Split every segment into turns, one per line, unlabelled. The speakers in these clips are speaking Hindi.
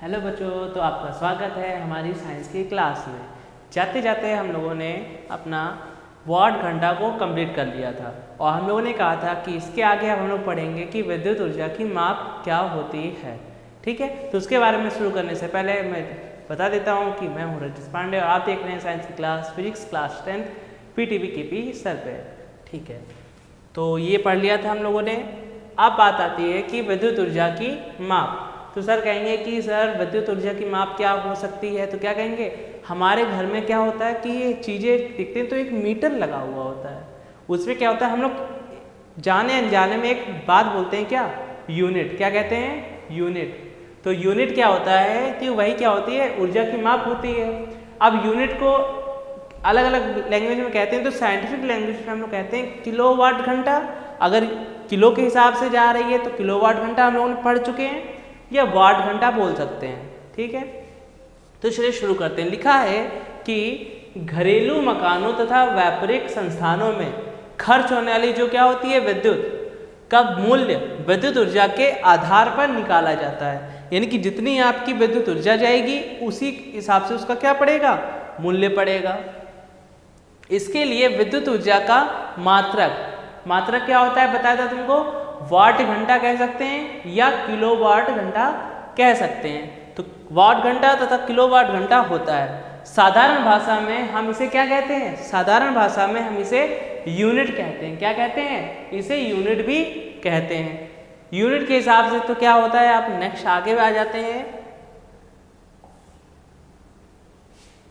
हेलो बच्चों, तो आपका स्वागत है हमारी साइंस की क्लास में। जाते जाते हम लोगों ने अपना वाट घंटा को कंप्लीट कर लिया था और हम लोगों ने कहा था कि इसके आगे अब हम लोग पढ़ेंगे कि विद्युत ऊर्जा की माप क्या होती है। ठीक है, तो उसके बारे में शुरू करने से पहले मैं बता देता हूँ कि मैं हूँ रजत पांडे और आप देख रहे हैं साइंस की class physics class 10 PTV KP sir पे। ठीक है, तो ये पढ़ लिया था हम लोगों ने। अब बात आती है कि विद्युत ऊर्जा की माप। तो सर कहेंगे कि सर विद्युत ऊर्जा की माप क्या हो सकती है, तो क्या कहेंगे हमारे घर में क्या होता है कि ये चीज़ें दिखते हैं तो एक मीटर लगा हुआ होता है। उसमें क्या होता है, हम लोग जाने अनजाने में एक बात बोलते हैं, क्या यूनिट, क्या कहते हैं यूनिट। तो यूनिट क्या होता है कि वही क्या होती है, ऊर्जा की माप होती है। अब यूनिट को अलग अलग लैंग्वेज में कहते हैं, तो साइंटिफिक लैंग्वेज में हम लोग कहते हैं किलोवाट घंटा। अगर किलो के हिसाब से जा रही है तो किलोवाट घंटा हम लोगों ने पढ़ चुके हैं, या वाट घंटा बोल सकते हैं। ठीक है, तो चलिए शुरू करते हैं। लिखा है कि घरेलू मकानों तथा व्यापारिक संस्थानों में खर्च होने वाली जो क्या होती है विद्युत का मूल्य विद्युत ऊर्जा के आधार पर निकाला जाता है। यानी कि जितनी आपकी विद्युत ऊर्जा जाएगी उसी हिसाब से उसका क्या पड़ेगा, मूल्य पड़ेगा। इसके लिए विद्युत ऊर्जा का मात्रक क्या होता है बताया था तुमको, वाट घंटा कह सकते हैं या किलोवाट घंटा कह सकते हैं। तो वाट घंटा तथा किलोवाट घंटा होता है। साधारण भाषा में हम इसे क्या कहते हैं, साधारण भाषा में हम इसे यूनिट कहते हैं। क्या कहते हैं, इसे यूनिट भी कहते हैं। यूनिट के हिसाब से तो क्या होता है, आप नेक्स्ट आगे आ जाते हैं।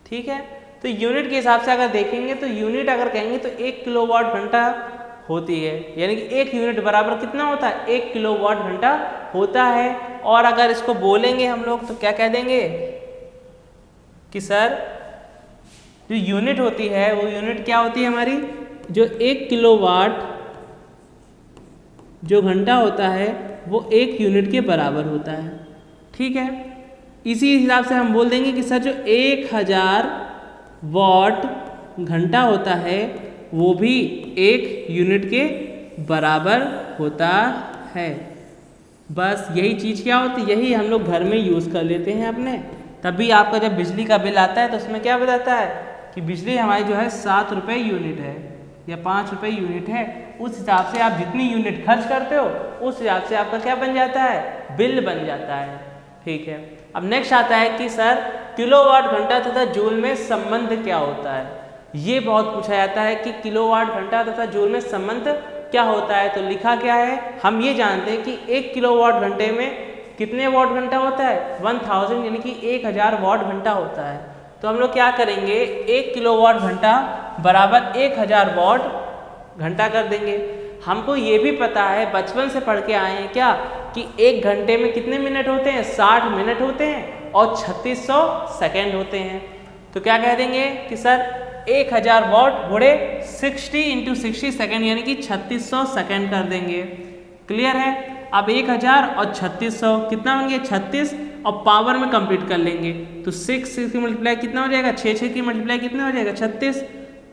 ठीक है, तो यूनिट के हिसाब से अगर देखेंगे तो यूनिट अगर कहेंगे तो 1 किलोवाट घंटा होती है। यानी कि 1 यूनिट बराबर कितना होता है, 1 किलोवाट घंटा होता है। और अगर इसको बोलेंगे हम लोग तो क्या कह देंगे कि सर जो यूनिट होती है वो यूनिट क्या होती है हमारी, जो 1 किलोवाट जो घंटा होता है वो 1 यूनिट के बराबर होता है। ठीक है, इसी हिसाब से हम बोल देंगे कि सर जो 1000 वाट घंटा होता है वो भी 1 यूनिट के बराबर होता है। बस यही चीज़ क्या होती है, यही हम लोग घर में यूज़ कर लेते हैं अपने। तभी आपका जब बिजली का बिल आता है तो उसमें क्या बताता है कि बिजली हमारी जो है 7 रुपये यूनिट है या 5 रुपये यूनिट है। उस हिसाब से आप जितनी यूनिट खर्च करते हो उस हिसाब से आपका क्या बन जाता है, बिल बन जाता है। ठीक है, अब नेक्स्ट आता है कि सर किलोवाट घंटा तथा जूल में संबंध क्या होता है। ये बहुत पूछा जाता है कि किलोवाट घंटा तथा जूल में संबंध क्या होता है। तो लिखा क्या है, हम ये जानते हैं कि 1 किलोवाट घंटे में कितने वाट घंटा होता है, 1000 यानी कि 1000 वाट घंटा होता है। तो हम लोग क्या करेंगे, 1 किलोवाट घंटा बराबर 1000 वाट घंटा कर देंगे। हमको ये भी पता है, बचपन से पढ़ के आए हैं क्या, कि 1 घंटे में कितने मिनट होते हैं, 60 मिनट होते हैं और 3600 सेकेंड होते हैं। तो क्या कह देंगे कि सर 1000 वाट गुणे 60 × 60 सेकेंड यानी कि 3600 सेकेंड कर देंगे। क्लियर है। अब 1000 और 3600 कितना बन गया, 36, और पावर में कंप्लीट कर लेंगे तो 6 की मल्टीप्लाई कितना हो जाएगा, 6 की मल्टीप्लाई कितना हो जाएगा, 36।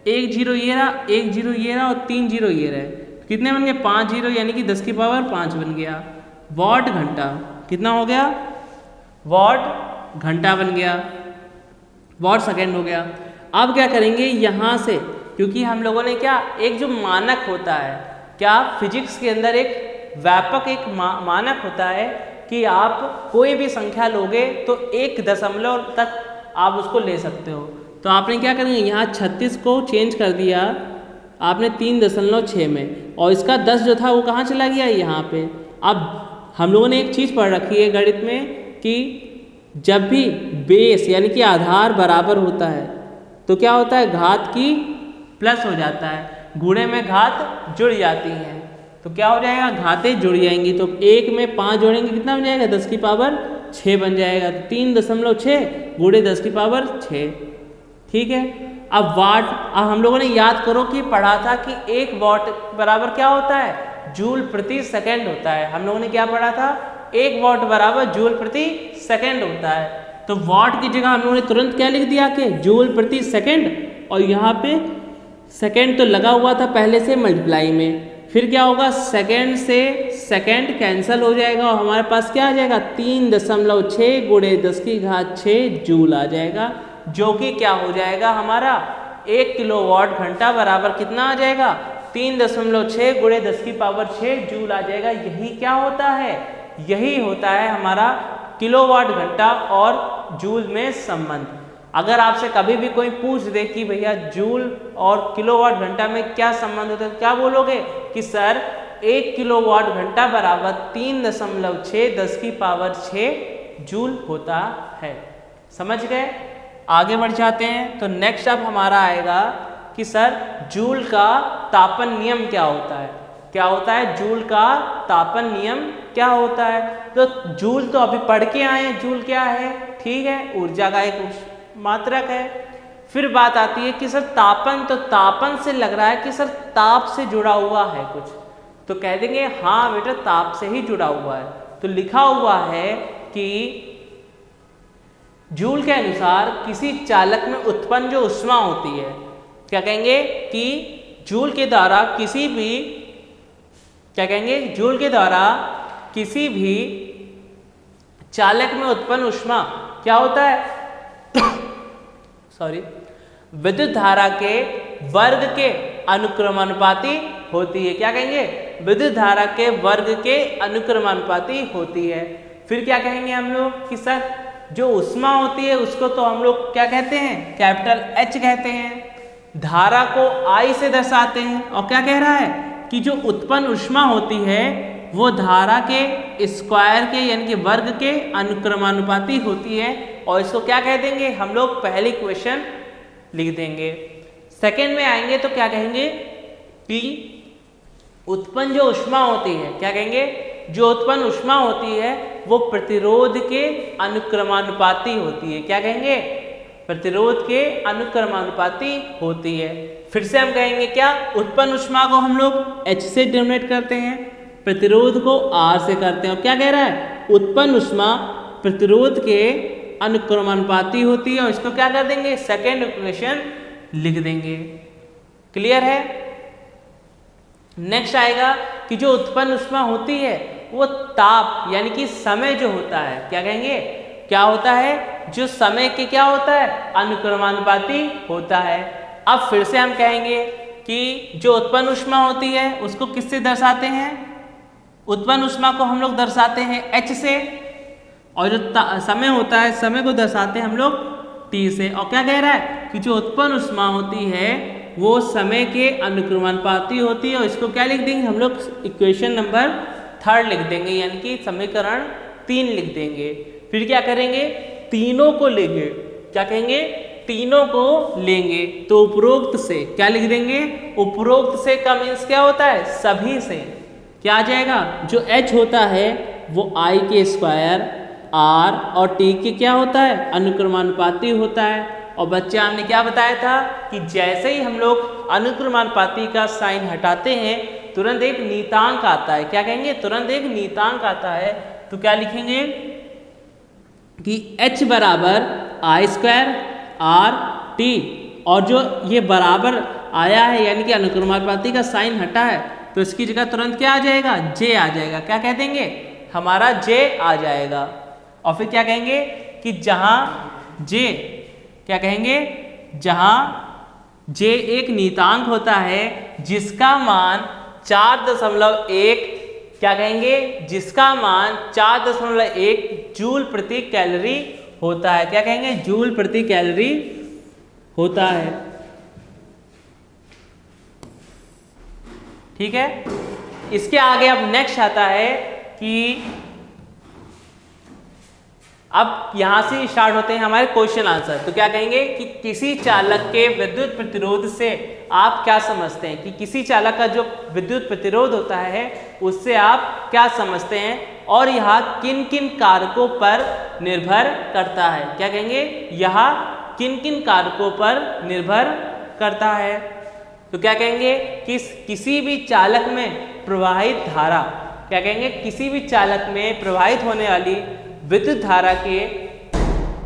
1 0 ये रहा, 1 0 ये रहा और 3 0 ये रहे, कितने बन गए, 5 0 यानी कि 10 की पावर 5 बन गया। वाट घंटा कितना हो गया, वाट घंटा बन गया, वाट सेकेंड हो गया। अब क्या करेंगे यहाँ से, क्योंकि हम लोगों ने क्या, एक जो मानक होता है, क्या फिजिक्स के अंदर एक व्यापक एक मानक होता है कि आप कोई भी संख्या लोगे तो 1 दशमलव तक आप उसको ले सकते हो। तो आपने क्या करेंगे, यहाँ 36 को चेंज कर दिया आपने 3.6 में, और इसका 10 जो था वो कहाँ चला गया, यहाँ पे। अब हम लोगों ने एक चीज़ पढ़ रखी है गणित में कि जब भी बेस यानी कि आधार बराबर होता है तो क्या होता है, घात की प्लस हो जाता है, गुणे में घात जुड़ जाती हैं। तो क्या हो जाएगा, घातें जुड़ जाएंगी। तो 1 में 5 जोड़ेंगे कितना बन जाएगा, 10 की पावर 6 बन जाएगा। तो 3.6 गुणे 10 की पावर 6। ठीक है, अब वाट, अब हम लोगों ने याद करो कि पढ़ा था कि 1 वाट बराबर क्या होता है, जूल प्रति सेकेंड होता है। हम लोगों ने क्या पढ़ा था, 1 वाट बराबर जूल प्रति सेकेंड होता है। तो वाट की जगह हम लोगों ने तुरंत क्या लिख दिया कि जूल प्रति सेकेंड, और यहाँ पे सेकेंड तो लगा हुआ था पहले से मल्टीप्लाई में, फिर क्या होगा, सेकेंड से सेकेंड कैंसिल हो जाएगा और हमारे पास क्या आ जाएगा 3.6 गुणे 10⁶ जूल आ जाएगा, जो कि क्या हो जाएगा हमारा 1 किलोवाट घंटा बराबर कितना आ जाएगा 3.6 गुणे 10⁶ जूल आ जाएगा। यही क्या होता है, यही होता है हमारा किलोवाट घंटा और जूल में संबंध। अगर आपसे कभी भी कोई पूछ दे कि भैया जूल और किलोवाट घंटा में क्या संबंध होता है, क्या बोलोगे कि सर 1 किलोवाट घंटा बराबर 3.6 10⁶ जूल होता है। समझ गए? आगे बढ़ जाते हैं। तो नेक्स्ट अब हमारा आएगा कि सर जूल का तापन नियम क्या होता है। क्या होता है जूल का तापन नियम क्या होता है? तो जूल तो अभी पढ़ के आए हैं, जूल क्या है, ठीक है, ऊर्जा का एक मात्रक है। फिर बात आती है कि सर तापन, तो तापन से लग रहा है कि सर ताप से जुड़ा हुआ है कुछ, तो कह देंगे हाँ बेटा ताप से ही जुड़ा हुआ है। तो लिखा हुआ है कि जूल के अनुसार किसी चालक में उत्पन्न जो ऊष्मा होती है, क्या कहेंगे कि जूल के द्वारा किसी भी, क्या कहेंगे, जूल के द्वारा किसी भी चालक में उत्पन्न ऊष्मा क्या होता है सॉरी, विद्युत धारा के वर्ग के अनुक्रमानुपाती होती है। क्या कहेंगे, विद्युत धारा के वर्ग के अनुक्रमानुपाती होती है। फिर क्या कहेंगे हम लोग कि सर जो ऊष्मा होती है उसको तो हम लोग क्या कहते हैं, कैपिटल H कहते हैं। धारा को I से दर्शाते हैं। और क्या कह रहा है कि जो उत्पन्न ऊष्मा होती है वो धारा के स्क्वायर के यानी कि वर्ग के अनुक्रमानुपाती होती है। और इसको क्या कह देंगे हम लोग, पहले इक्वेशन लिख देंगे। सेकंड में आएंगे तो क्या कहेंगे कि उत्पन्न जो ऊष्मा होती है, क्या कहेंगे, जो उत्पन्न ऊष्मा होती है वो प्रतिरोध के अनुक्रमानुपाती होती है। क्या कहेंगे, प्रतिरोध के अनुक्रमानुपाती होती है। फिर से हम कहेंगे क्या, उत्पन्न ऊष्मा को हम लोग H से डिनोमिनेट करते हैं, प्रतिरोध को R से करते हैं। और क्या कह रहा है, उत्पन्न ऊष्मा प्रतिरोध के अनुक्रमानुपाती होती है। और इसको क्या कर देंगे, सेकेंड इक्वेशन लिख देंगे। क्लियर है? नेक्स्ट आएगा कि जो उत्पन्न ऊष्मा होती है वो ताप यानी कि समय जो होता है, क्या कहेंगे, क्या होता है, जो समय के क्या होता है, अनुक्रमानुपाती होता है। अब फिर से हम कहेंगे कि जो उत्पन्न ऊष्मा होती है उसको किससे दर्शाते हैं, उत्पन्न ऊष्मा को हम लोग दर्शाते हैं H से, और जो समय होता है समय को दर्शाते हैं हम लोग T से। और क्या कह रहा है कि जो उत्पन्न ऊष्मा होती है वो समय के अनुक्रमानुपाती होती है। और इसको क्या लिख देंगे हम लोग, इक्वेशन नंबर 3 लिख देंगे, यानी कि समीकरण 3 लिख देंगे। फिर क्या करेंगे, तीनों को लेंगे, क्या कहेंगे, तीनों को लेंगे। तो उपरोक्त से क्या लिख देंगे, उपरोक्त से का मीन्स क्या होता है, सभी से। क्या आ जाएगा, जो H होता है वो I के स्क्वायर R और T के क्या होता है, अनुक्रमानुपाती होता है। और बच्चे हमने क्या बताया था कि जैसे ही हम लोग अनुक्रमानुपाती का साइन हटाते हैं तुरंत एक नीतांक आता है। क्या कहेंगे, तुरंत एक नीतांक आता है। तो क्या लिखेंगे कि H बराबर I स्क्वायर R T, और जो ये बराबर आया है यानी कि अनुक्रमानुपाती का साइन हटा है तो इसकी जगह तुरंत क्या आ जाएगा, J आ जाएगा। क्या कह देंगे, हमारा J आ जाएगा। और फिर क्या कहेंगे कि जहां J, क्या कहेंगे, जहां J एक नीतांक होता है जिसका मान 4.1, क्या कहेंगे, जिसका मान 4.1 जूल प्रति कैलोरी होता है। क्या कहेंगे, जूल प्रति कैलोरी होता है। ठीक है, इसके आगे अब नेक्स्ट आता है कि अब यहां से स्टार्ट होते हैं हमारे क्वेश्चन आंसर। तो क्या कहेंगे कि किसी चालक के विद्युत प्रतिरोध से आप क्या समझते हैं, कि किसी चालक का जो विद्युत प्रतिरोध होता है उससे आप क्या समझते हैं, और यह किन किन कारकों पर निर्भर करता है। क्या कहेंगे, यह किन किन कारकों पर निर्भर करता है। तो क्या कहेंगे कि किसी भी चालक में प्रवाहित धारा, क्या कहेंगे, किसी भी चालक में प्रवाहित होने वाली विद्युत धारा के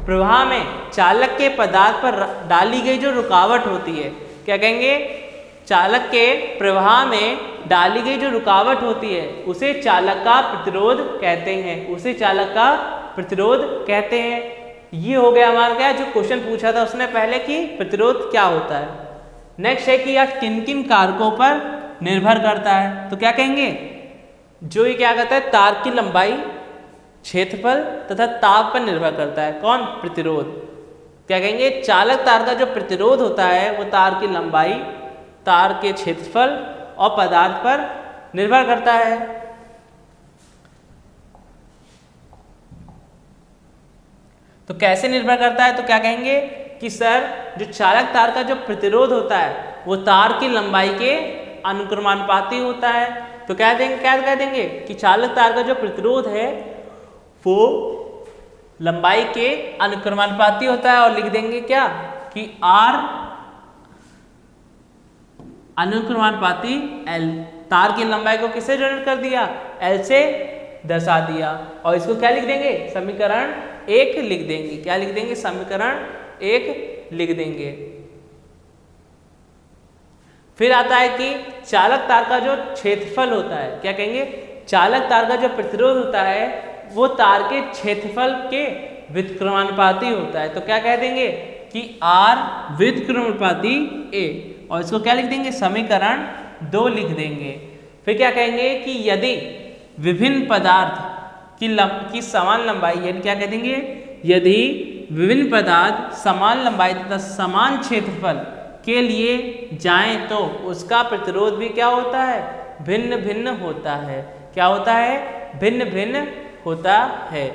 प्रवाह में चालक के पदार्थ पर डाली गई जो रुकावट होती है, क्या कहेंगे, चालक के प्रवाह में डाली गई जो रुकावट होती है उसे चालक का प्रतिरोध कहते हैं, उसे चालक का प्रतिरोध कहते हैं। ये हो गया हमारा क्या, जो क्वेश्चन पूछा था उसने पहले कि प्रतिरोध क्या होता है। नेक्स्ट है कि यह किन किन कारकों पर निर्भर करता है। तो क्या कहेंगे, जो ये क्या कहता है, तार की लंबाई, क्षेत्रफल तथा ताप पर निर्भर करता है। कौन, प्रतिरोध। क्या कहेंगे, चालक तार का जो प्रतिरोध होता है वो तार की लंबाई, तार के क्षेत्रफल और पदार्थ पर निर्भर करता है। तो कैसे निर्भर करता है, तो क्या कहेंगे कि सर जो चालक तार का जो प्रतिरोध होता है वो तार की लंबाई के अनुक्रमानुपाती होता है। तो क्या कह देंगे कि चालक तार का जो प्रतिरोध है वो लंबाई के अनुक्रमानुपाती होता है, और लिख देंगे क्या कि R अनुक्रमानुपाती L। तार की लंबाई को किससे जनरेट कर दिया, L से दर्शा दिया, और इसको क्या लिख देंगे, समीकरण 1 लिख देंगे। क्या लिख देंगे, समीकरण 1 लिख देंगे। फिर आता है कि चालक तार का जो क्षेत्रफल होता है, क्या कहेंगे, चालक तार का जो प्रतिरोध होता है वो तार के क्षेत्रफल के व्युत्क्रमानुपाती होता है। तो क्या कह देंगे कि R व्युत्क्रमानुपाती A, और इसको क्या लिख देंगे, समीकरण 2 लिख देंगे। फिर क्या कहेंगे कि यदि विभिन्न पदार्थ की समान लंबाई, यानी क्या कह देंगे, यदि विभिन्न पदार्थ समान लंबाई तथा समान क्षेत्रफल के लिए जाएं तो उसका प्रतिरोध भी क्या होता है, भिन्न भिन्न होता है। क्या होता है, भिन्न भिन्न होता है।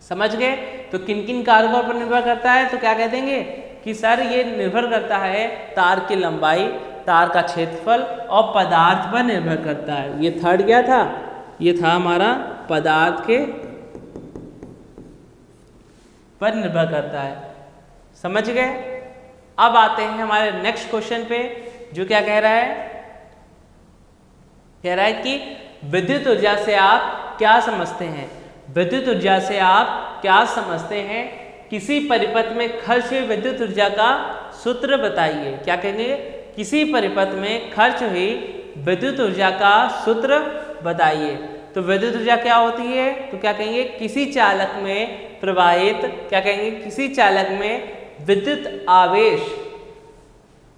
समझ गए। तो किन किन कारकों पर निर्भर करता है, तो क्या कह देंगे कि सर ये निर्भर करता है तार की लंबाई, तार का क्षेत्रफल और पदार्थ पर निर्भर करता है। ये थर्ड क्या था, ये था हमारा पदार्थ के पर निर्भर करता है। समझ गए। अब आते हैं हमारे नेक्स्ट क्वेश्चन पे, जो क्या कह रहा है, कह रहा है कि विद्युत ऊर्जा से आप क्या समझते हैं। विद्युत ऊर्जा से आप क्या समझते हैं, किसी परिपथ में खर्च हुई विद्युत ऊर्जा का सूत्र बताइए। क्या कहेंगे, किसी परिपथ में खर्च हुई विद्युत ऊर्जा का सूत्र बताइए। तो विद्युत ऊर्जा क्या होती है, तो क्या कहेंगे, किसी चालक में प्रवाहित, क्या कहेंगे, किसी चालक में विद्युत आवेश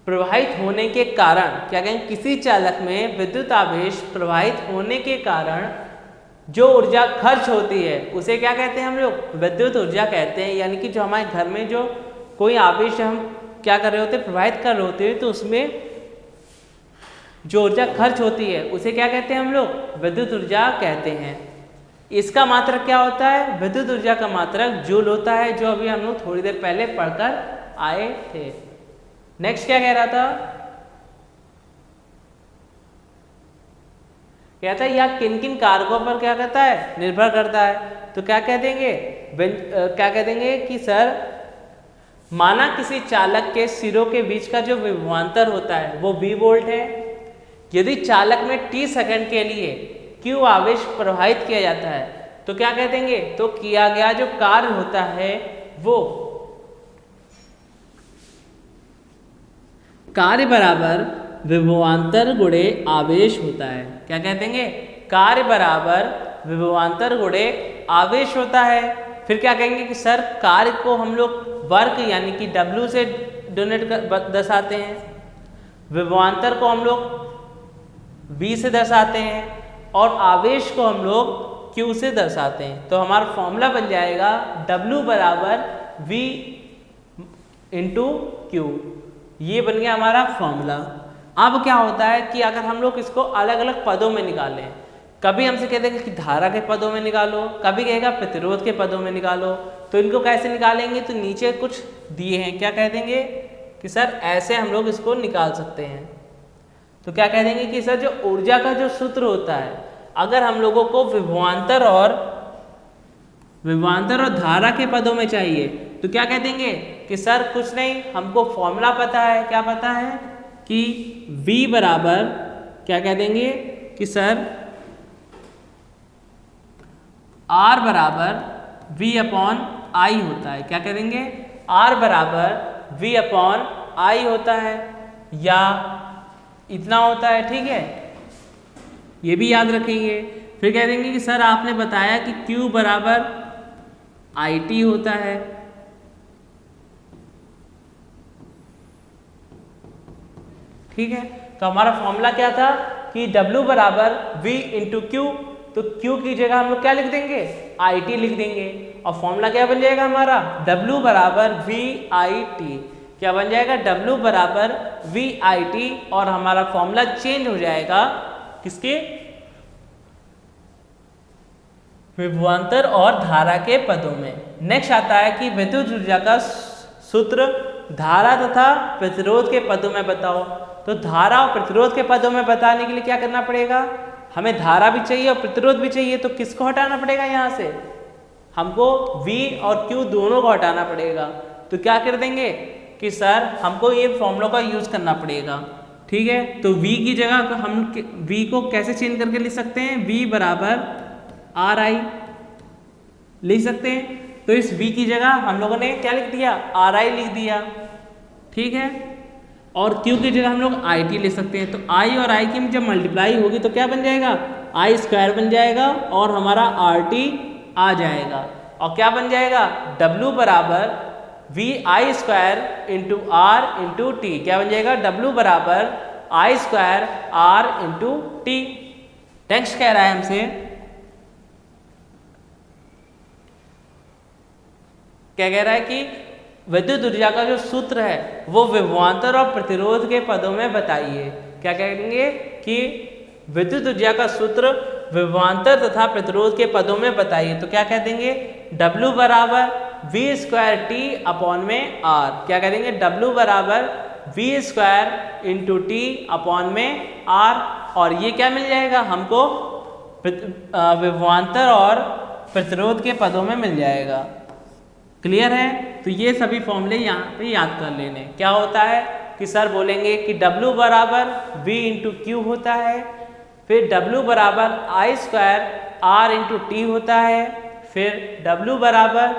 प्रवाहित होने के कारण, क्या कहेंगे, किसी चालक में विद्युत आवेश प्रवाहित होने के कारण जो ऊर्जा खर्च होती है उसे क्या कहते हैं हम लोग, विद्युत ऊर्जा कहते हैं। यानी कि जो हमारे घर में जो कोई आवेश हम क्या कर रहे होते हैं, प्रवाहित कर रहे होते हैं, तो उसमें जो ऊर्जा खर्च होती है उसे क्या कहते हैं हम लोग, विद्युत ऊर्जा कहते हैं। इसका मात्रक क्या होता है, विद्युत ऊर्जा का मात्रक जूल होता है, जो अभी हम लोग थोड़ी देर पहले पढ़कर आए थे। नेक्स्ट क्या कह रहा था, कहता है यह किन किन कारकों पर क्या करता है, निर्भर करता है। तो क्या कह देंगे, क्या कह देंगे कि सर माना किसी चालक के सिरों के बीच का जो विभवांतर होता है वो V वोल्ट है। यदि चालक में t सेकंड के लिए Q आवेश प्रवाहित किया जाता है तो क्या कह देंगे, तो किया गया जो कार्य होता है वो कार्य बराबर विभवांतर गुणे आवेश होता है। क्या कह देंगे, कार्य बराबर विभवांतर गुणे आवेश होता है। फिर क्या कहेंगे कि सर कार्य को हम लोग वर्क यानी कि W से डोनेट दर्शाते हैं, विभवांतर को हम लोग V से दर्शाते हैं और आवेश को हम लोग Q से दर्शाते हैं। तो हमारा फॉर्मूला बन जाएगा W बराबर V इंटू Q। ये बन गया हमारा फॉर्मूला। अब क्या होता है कि अगर हम लोग इसको अलग अलग पदों में निकालें, कभी हमसे कहते हैं कि धारा के पदों में निकालो, कभी कहेगा प्रतिरोध के पदों में निकालो, तो इनको कैसे निकालेंगे, तो नीचे कुछ दिए हैं, क्या कह देंगे कि सर ऐसे हम लोग इसको निकाल सकते हैं। तो क्या कह देंगे कि सर जो ऊर्जा का जो सूत्र होता है, अगर हम लोगों को विभवांतर और धारा के पदों में चाहिए तो क्या कह देंगे कि सर कुछ नहीं, हमको फॉर्मूला पता है। क्या पता है कि V बराबर, क्या कह देंगे कि सर R बराबर V अपॉन I होता है। क्या कह देंगे, R बराबर V अपॉन I होता है या इतना होता है, ठीक है, ये भी याद रखेंगे। फिर कह देंगे कि सर आपने बताया कि Q बराबर IT होता है, ठीक है। तो हमारा फॉर्मूला क्या था कि W बराबर V इंटू क्यू, तो Q की जगह हम लोग क्या लिख देंगे, IT लिख देंगे, और फॉर्मूला क्या बन जाएगा हमारा, W बराबर VIT। क्या बन जाएगा, W बराबर VIT, और हमारा फॉर्मूला चेंज हो जाएगा किसके, विभवांतर और धारा के पदों में। नेक्स्ट आता है कि विद्युत ऊर्जा का सूत्र धारा तथा प्रतिरोध के पदों में बताओ। तो धारा और प्रतिरोध के पदों में बताने के लिए क्या करना पड़ेगा, हमें धारा भी चाहिए और प्रतिरोध भी चाहिए, तो किसको हटाना पड़ेगा, यहाँ से हमको V और Q दोनों को हटाना पड़ेगा। तो क्या कर देंगे कि सर हमको ये फॉर्मूला का यूज करना पड़ेगा, ठीक है। तो V की जगह हम V को कैसे चेंज करके लिख सकते हैं, V बराबर RI लिख सकते हैं। तो इस V की जगह हम लोगों ने क्या लिख दिया, RI लिख दिया, ठीक है। और Q की जगह हम लोग IT लिख सकते हैं। तो I और I की जब मल्टीप्लाई होगी तो क्या बन जाएगा, I स्क्वायर बन जाएगा और हमारा RT आ जाएगा, और क्या बन जाएगा, W बराबर VI square into R into T। क्या बन जाएगा, W बराबर I square R into T। Text कह रहा है हमसे, क्या कह रहा है कि विद्युत ऊर्जा का जो सूत्र है वो विभवांतर और प्रतिरोध के पदों में बताइए। क्या कहेंगे कि विद्युत ऊर्जा का सूत्र विभवांतर तथा प्रतिरोध के पदों में बताइए। तो क्या कह देंगे, W बराबर V स्क्वायर T अपॉन में R। क्या कह देंगे, W बराबर V square into T upon में R, और ये क्या मिल जाएगा हमको, विभवांतर और प्रतिरोध के पदों में मिल जाएगा। क्लियर है। तो ये सभी फॉर्मूले यहाँ पे याद कर लेने। क्या होता है कि सर बोलेंगे कि W बराबर V इंटू क्यू होता है, फिर W बराबर I square R into T होता है, फिर W बराबर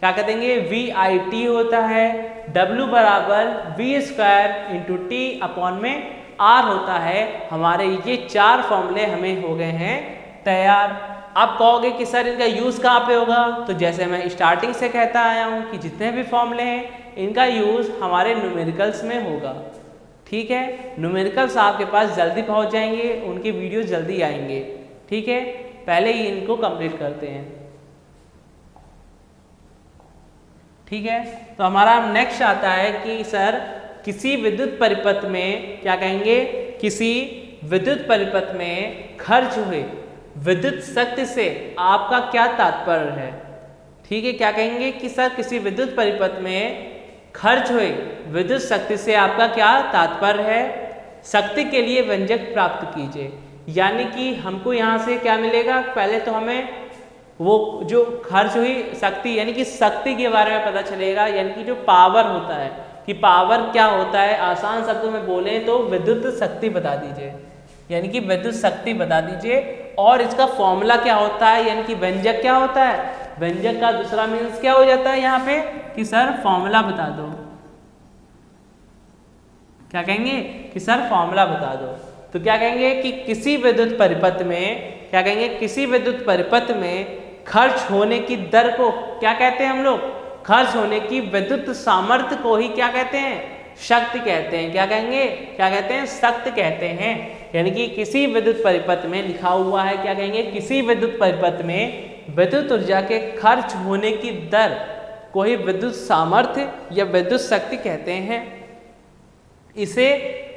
क्या कह देंगे VIT होता है, W बराबर V square into T upon में R होता है। हमारे ये 4 फॉर्मूले हमें हो गए हैं तैयार। आप कहोगे कि सर इनका यूज़ कहाँ पे होगा, तो जैसे मैं स्टार्टिंग से कहता आया हूँ कि जितने भी फॉर्मूले हैं इनका यूज़ हमारे न्यूमेरिकल्स में होगा, ठीक है। न्यूमेरिकल्स आपके पास जल्दी पहुँच जाएंगे, उनके वीडियो जल्दी आएंगे, ठीक है। पहले ही इनको कंप्लीट करते हैं, ठीक है। तो हमारा नेक्स्ट आता है कि सर किसी विद्युत परिपथ में, क्या कहेंगे, किसी विद्युत परिपथ में खर्च हुए विद्युत शक्ति से आपका क्या तात्पर्य है, ठीक है। क्या कहेंगे कि सर किसी विद्युत परिपथ में खर्च हुए विद्युत शक्ति से आपका क्या तात्पर्य है, शक्ति के लिए व्यंजक प्राप्त कीजिए। यानी कि हमको यहाँ से क्या मिलेगा, पहले तो हमें वो जो खर्च हुई शक्ति यानी कि शक्ति के बारे में पता चलेगा, यानी कि जो पावर होता है कि पावर क्या होता है, आसान शब्दों में बोले तो विद्युत शक्ति बता दीजिए, यानी कि विद्युत शक्ति बता दीजिए। और इसका फॉर्मूला क्या होता है, यानी कि व्यंजक क्या होता है, व्यंजक का दूसरा मीन्स क्या हो जाता है यहाँ पे कि सर फॉर्मूला बता दो। क्या कहेंगे कि सर फॉर्मूला बता दो। तो क्या कहेंगे कि किसी विद्युत परिपथ में, क्या कहेंगे, किसी विद्युत परिपथ में खर्च होने की दर को क्या कहते हैं हम लोग, खर्च होने की विद्युत सामर्थ्य को ही क्या कहते हैं, शक्ति कहते हैं। क्या कहेंगे, क्या कहते हैं, शक्ति कहते हैं। यानी कि किसी विद्युत परिपथ में लिखा हुआ है, क्या कहेंगे, किसी विद्युत परिपथ में विद्युत ऊर्जा के खर्च होने की दर को ही विद्युत सामर्थ्य या विद्युत शक्ति कहते हैं। इसे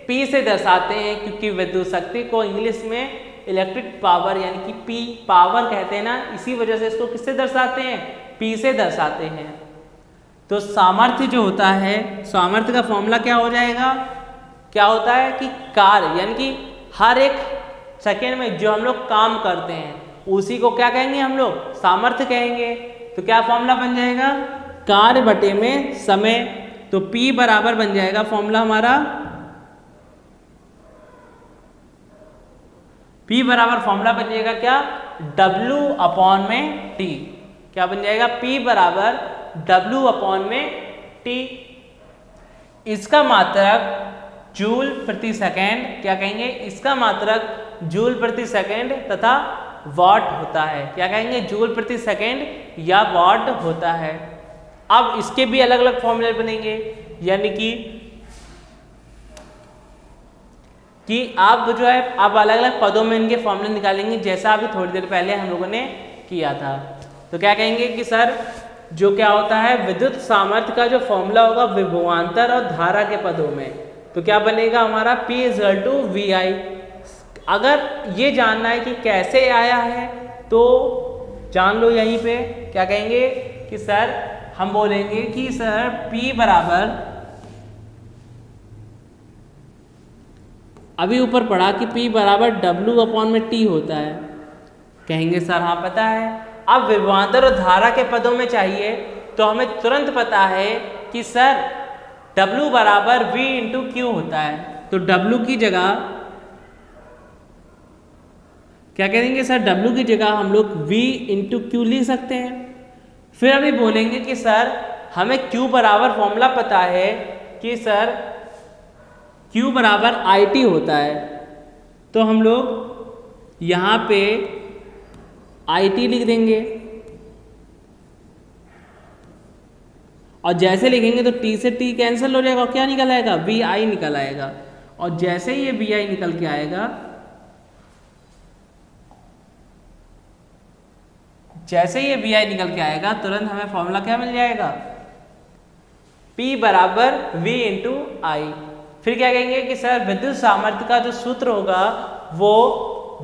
P से दर्शाते हैं, क्योंकि विद्युत शक्ति को इंग्लिश में इलेक्ट्रिक पावर यानी कि P पावर कहते हैं ना, इसी वजह से इसको किससे दर्शाते हैं, P से दर्शाते हैं। तो सामर्थ्य जो होता है, सामर्थ्य का फॉर्मूला क्या हो जाएगा, क्या होता है कि कार्य यानी कि हर एक सेकेंड में जो हम लोग काम करते हैं उसी को क्या कहेंगे हम लोग, सामर्थ्य कहेंगे। तो क्या फॉर्मूला बन जाएगा, कार्य बटे में समय। तो P बराबर बन जाएगा फॉर्मूला हमारा, P बराबर फॉर्मूला बन जाएगा क्या, W अपॉन में T। क्या बन जाएगा, P बराबर W अपॉन में T। इसका मात्रक जूल प्रति सेकेंड, क्या कहेंगे, इसका मात्रक जूल प्रति सेकेंड तथा वॉट होता है। क्या कहेंगे, जूल प्रति सेकेंड या वॉट होता है। अब इसके भी अलग अलग फॉर्मूले बनेंगे, यानी कि आप जो है आप अलग अलग पदों में इनके फॉर्मूले निकालेंगे, जैसा अभी थोड़ी देर पहले हम लोगों ने किया था। तो क्या कहेंगे कि सर जो क्या होता है, विद्युत सामर्थ्य का जो फॉर्मूला होगा विभवांतर और धारा के पदों में, तो क्या बनेगा हमारा P = VI। अगर ये जानना है कि कैसे आया है तो जान लो यहीं पे, क्या कहेंगे कि सर हम बोलेंगे कि सर P बराबर, अभी ऊपर पढ़ा कि P बराबर W/T होता है। कहेंगे सर हाँ पता है। अब विभवांतर और धारा के पदों में चाहिए तो हमें तुरंत पता है कि सर W बराबर V × Q होता है। तो W की जगह क्या करेंगे सर, W की जगह हम लोग V × Q लिख सकते हैं। फिर अभी बोलेंगे कि सर हमें Q बराबर फॉर्मूला पता है कि सर Q बराबर IT होता है, तो हम लोग यहाँ पे IT लिख देंगे और जैसे लिखेंगे तो T से T कैंसिल हो जाएगा और क्या निकल आएगा, VI निकल आएगा। और जैसे ही ये VI निकल के आएगा, जैसे ये VI निकल के आएगा तुरंत हमें फॉर्मूला क्या मिल जाएगा, P बराबर V × I। फिर क्या कहेंगे कि सर विद्युत सामर्थ्य का जो सूत्र होगा वो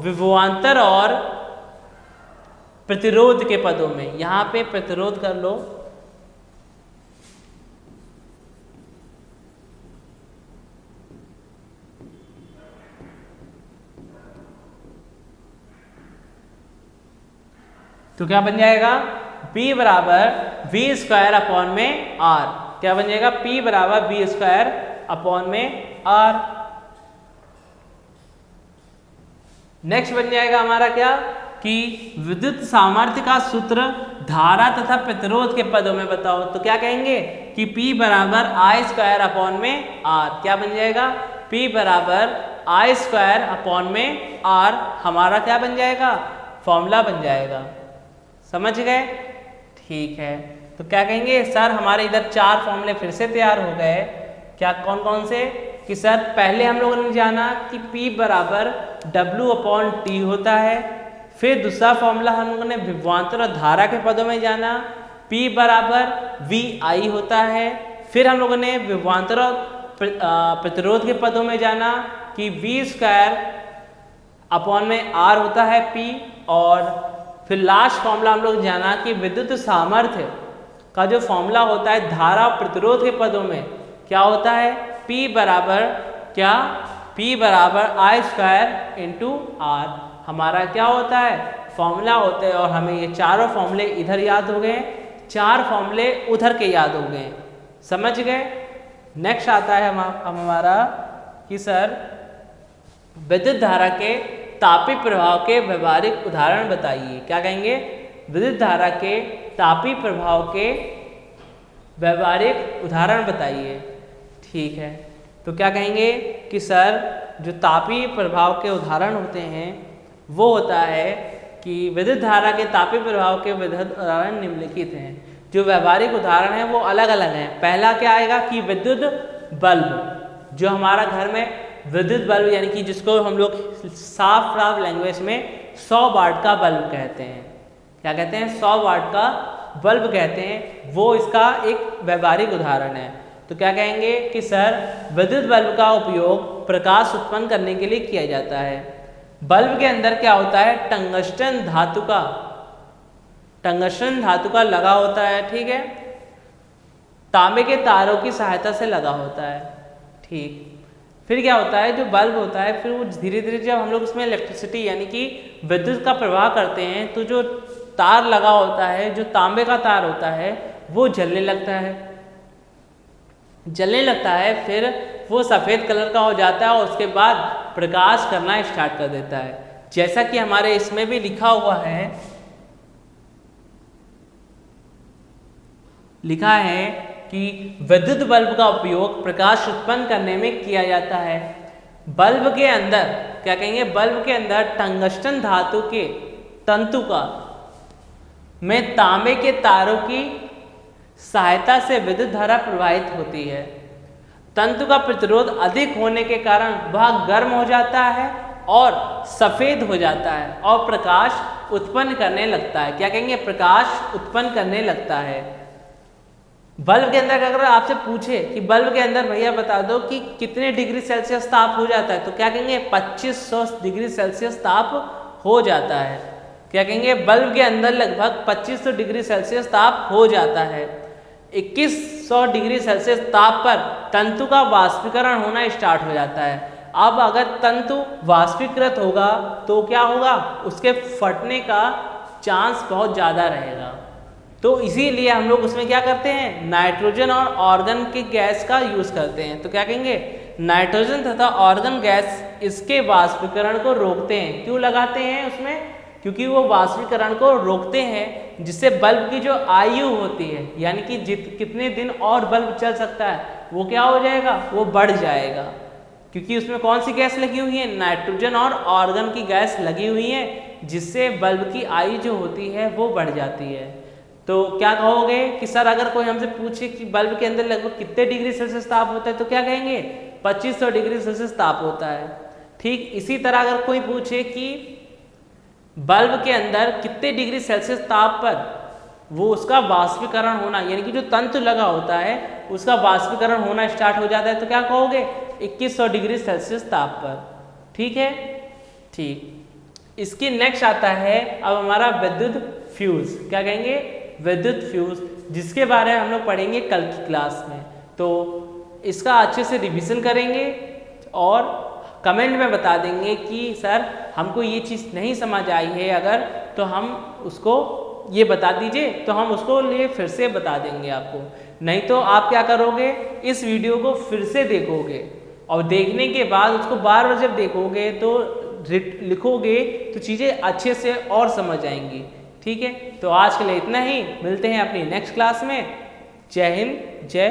विभवांतर और प्रतिरोध के पदों में, यहाँ पे प्रतिरोध कर लो, तो क्या बन जाएगा, P बराबर V² R। क्या बन जाएगा, P बराबर V² R। नेक्स्ट बन जाएगा हमारा क्या कि विद्युत सामर्थ्य का सूत्र धारा तथा प्रतिरोध के पदों में बताओ, तो क्या कहेंगे कि P बराबर I² R। क्या बन जाएगा, P बराबर I² R हमारा क्या बन जाएगा, फॉर्मूला बन जाएगा। समझ गए, ठीक है। तो क्या कहेंगे सर हमारे इधर 4 फॉर्मूले फिर से तैयार हो गए। क्या कौन कौन से, कि सर पहले हम लोगों ने जाना कि P बराबर W/T होता है। फिर दूसरा फॉर्मूला हम लोगों ने विभवांतर और धारा के पदों में जाना, P बराबर VI होता है। फिर हम लोगों ने विभवांतर और प्रतिरोध के पदों में जाना कि V² R होता है P। और फिर लास्ट फॉर्मूला हम लोग जाना कि विद्युत सामर्थ्य का जो फॉर्मूला होता है धारा और प्रतिरोध के पदों में क्या होता है, P बराबर क्या, P बराबर I² × R हमारा क्या होता है, फॉर्मूला होते हैं। और हमें ये चारों फॉर्मूले इधर याद हो गए, 4 फॉर्मूले उधर के याद हो गए। समझ गए। नेक्स्ट आता है हमारा कि सर विद्युत धारा के तापीय प्रभाव के व्यवहारिक उदाहरण बताइए। क्या कहेंगे, विद्युत धारा के तापीय प्रभाव के व्यवहारिक उदाहरण बताइए। ठीक है, तो क्या कहेंगे कि सर जो तापीय प्रभाव के उदाहरण होते हैं वो होता है कि विद्युत धारा के तापीय प्रभाव के विद्युत उदाहरण निम्नलिखित हैं। जो व्यवहारिक उदाहरण हैं वो अलग अलग हैं। पहला क्या आएगा कि विद्युत बल्ब, जो हमारा घर में विद्युत बल्ब यानी कि जिसको हम लोग साफ लैंग्वेज में 100 वाट का बल्ब कहते हैं। क्या कहते हैं, 100 वाट का बल्ब कहते हैं, वो इसका एक व्यवहारिक उदाहरण है। तो क्या कहेंगे कि सर विद्युत बल्ब का उपयोग प्रकाश उत्पन्न करने के लिए किया जाता है। बल्ब के अंदर क्या होता है, टंगस्टन धातु का लगा होता है, ठीक है, तांबे के तारों की सहायता से लगा होता है। ठीक, फिर क्या होता है, जो बल्ब होता है फिर वो धीरे धीरे जब हम लोग उसमें इलेक्ट्रिसिटी यानी कि विद्युत का प्रवाह करते हैं तो जो तार लगा होता है, जो तांबे का तार होता है वो जलने लगता है, फिर वो सफ़ेद कलर का हो जाता है और उसके बाद प्रकाश करना स्टार्ट कर देता है। जैसा कि हमारे इसमें भी लिखा हुआ है कि विद्युत बल्ब का उपयोग प्रकाश उत्पन्न करने में किया जाता है। बल्ब के अंदर क्या कहेंगे, बल्ब के अंदर टंगस्टन धातु के तंतु का में तांबे के तारों की सहायता से विद्युत धारा प्रवाहित होती है। तंतु का प्रतिरोध अधिक होने के कारण वह गर्म हो जाता है और सफेद हो जाता है और प्रकाश उत्पन्न करने लगता है। क्या कहेंगे, प्रकाश उत्पन्न करने लगता है। बल्ब के अंदर अगर आपसे पूछे कि बल्ब के अंदर भैया बता दो कि कितने डिग्री सेल्सियस ताप हो जाता है, तो क्या कहेंगे 2500 डिग्री सेल्सियस ताप हो जाता है। क्या कहेंगे, बल्ब के अंदर लगभग 2500 डिग्री सेल्सियस ताप हो जाता है। 2100 डिग्री सेल्सियस ताप पर तंतु का वाष्पीकरण होना स्टार्ट हो जाता है। अब अगर तंतु वाष्पीकृत होगा तो क्या होगा, उसके फटने का चांस बहुत ज़्यादा रहेगा। तो इसीलिए हम लोग उसमें क्या करते हैं, नाइट्रोजन और ऑर्गन की गैस का यूज़ करते हैं। तो क्या कहेंगे, नाइट्रोजन तथा ऑर्गन गैस इसके वाष्पीकरण को रोकते हैं। क्यों लगाते हैं उसमें, क्योंकि वो वाष्पीकरण को रोकते हैं, जिससे बल्ब की जो आयु होती है, यानी कि कितने दिन और बल्ब चल सकता है, वो क्या हो जाएगा, वो बढ़ जाएगा। क्योंकि उसमें कौन सी गैस लगी हुई है, नाइट्रोजन और ऑर्गन की गैस लगी हुई है, जिससे बल्ब की आयु जो होती है वो बढ़ जाती है। तो क्या कहोगे कि सर अगर कोई हमसे पूछे कि बल्ब के अंदर लगभग कितने डिग्री सेल्सियस ताप होता है, तो क्या कहेंगे 2500 डिग्री सेल्सियस ताप होता है। ठीक इसी तरह अगर कोई पूछे कि बल्ब के अंदर कितने डिग्री सेल्सियस ताप पर वो उसका वाष्पीकरण होना, यानी कि जो तंतु लगा होता है उसका वाष्पीकरण होना स्टार्ट हो जाता है, तो क्या कहोगे 2100 डिग्री सेल्सियस ताप पर। ठीक है, ठीक। इसकी नेक्स्ट आता है अब हमारा विद्युत फ्यूज। क्या कहेंगे, विद्युत फ्यूज, जिसके बारे में हम लोग पढ़ेंगे कल की क्लास में। तो इसका अच्छे से रिवीजन करेंगे और कमेंट में बता देंगे कि सर हमको ये चीज़ नहीं समझ आई है, अगर तो हम उसको ये बता दीजिए, तो हम उसको लिए फिर से बता देंगे आपको। नहीं तो आप क्या करोगे, इस वीडियो को फिर से देखोगे और देखने के बाद उसको बार बार जब देखोगे तो लिखोगे तो चीज़ें अच्छे से और समझ आएंगी। ठीक है, तो आज के लिए इतना ही, मिलते हैं अपनी नेक्स्ट क्लास में। जय हिंद, जय